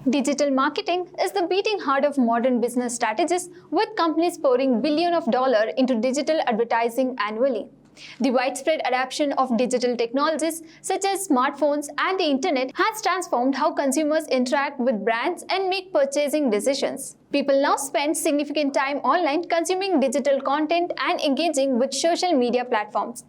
Digital marketing is the beating heart of modern business strategies, with companies pouring billions of dollars into digital advertising annually. The widespread adoption of digital technologies such as smartphones and the internet has transformed how consumers interact with brands and make purchasing decisions. People now spend significant time online consuming digital content and engaging with social media platforms.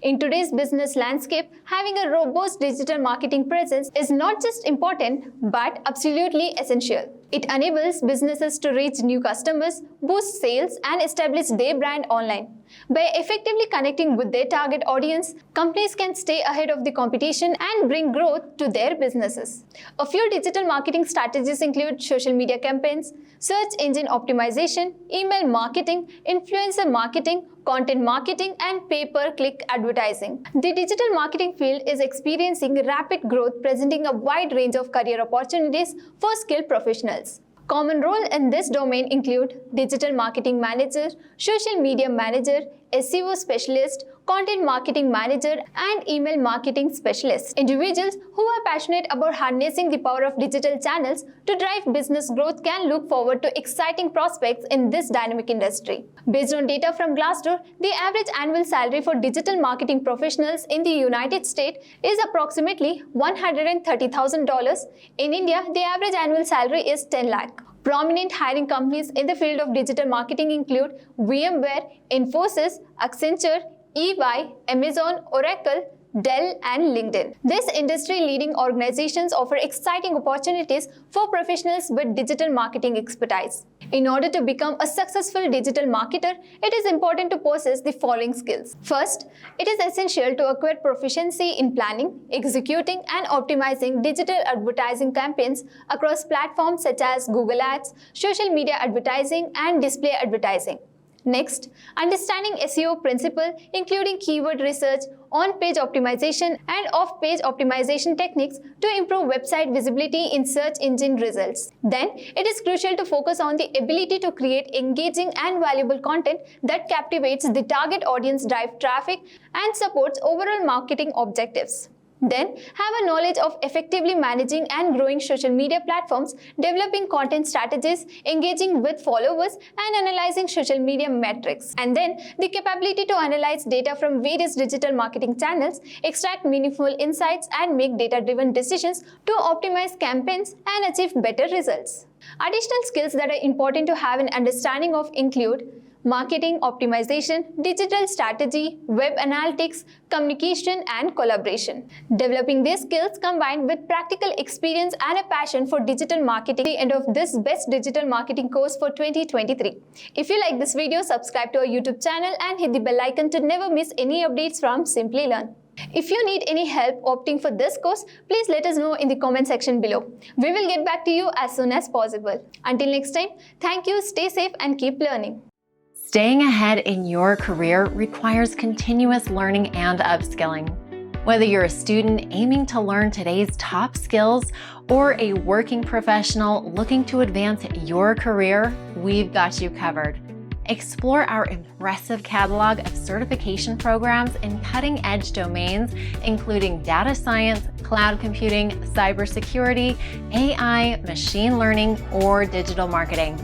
In today's business landscape, having a robust digital marketing presence is not just important but absolutely essential. It enables businesses to reach new customers, boost sales, and establish their brand online. By effectively connecting with their target audience, companies can stay ahead of the competition and bring growth to their businesses. A few digital marketing strategies include social media campaigns, search engine optimization, email marketing, influencer marketing, content marketing, and pay-per-click advertising. The digital marketing field is experiencing rapid growth, presenting a wide range of career opportunities for skilled professionals. Common roles in this domain include digital marketing manager, social media manager, SEO specialist, content marketing manager, and email marketing specialist. Individuals who are passionate about harnessing the power of digital channels to drive business growth can look forward to exciting prospects in this dynamic industry. Based on data from Glassdoor, the average annual salary for digital marketing professionals in the United States is approximately $130,000. In India, the average annual salary is 10 lakh. Prominent hiring companies in the field of digital marketing include VMware, Infosys, Accenture, EY, Amazon, Oracle, Dell, and LinkedIn. These industry-leading organizations offer exciting opportunities for professionals with digital marketing expertise. In order to become a successful digital marketer, it is important to possess the following skills. First, it is essential to acquire proficiency in planning, executing, and optimizing digital advertising campaigns across platforms such as Google Ads, social media advertising, and display advertising. Next, understanding SEO principles, including keyword research, on-page optimization, and off-page optimization techniques to improve website visibility in search engine results. Then, it is crucial to focus on the ability to create engaging and valuable content that captivates the target audience, drive traffic, and supports overall marketing objectives. Then, have a knowledge of effectively managing and growing social media platforms, developing content strategies, engaging with followers, and analyzing social media metrics. And then, the capability to analyze data from various digital marketing channels, extract meaningful insights, and make data-driven decisions to optimize campaigns and achieve better results. Additional skills that are important to have an understanding of include marketing optimization, digital strategy, web analytics, communication, and collaboration. Developing these skills combined with practical experience and a passion for digital marketing at the end of this Best Digital Marketing course for 2023. If you like this video, subscribe to our YouTube channel and hit the bell icon to never miss any updates from Simplilearn. If you need any help opting for this course, please let us know in the comment section below. We will get back to you as soon as possible. Until next time, thank you, stay safe, and keep learning. Staying ahead in your career requires continuous learning and upskilling. Whether you're a student aiming to learn today's top skills or a working professional looking to advance your career, we've got you covered. Explore our impressive catalog of certification programs in cutting-edge domains, including data science, cloud computing, cybersecurity, AI, machine learning, or digital marketing.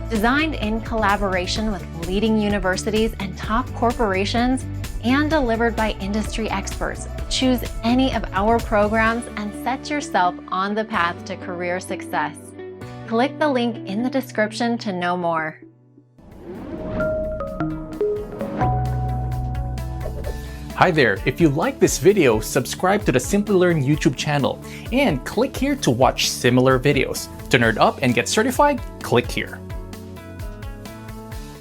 Designed in collaboration with leading universities and top corporations and delivered by industry experts, choose any of our programs and set yourself on the path to career success. Click the link in the description to know more. Hi there, if you like this video, subscribe to the Simplilearn YouTube channel and click here to watch similar videos. To nerd up and get certified, click here.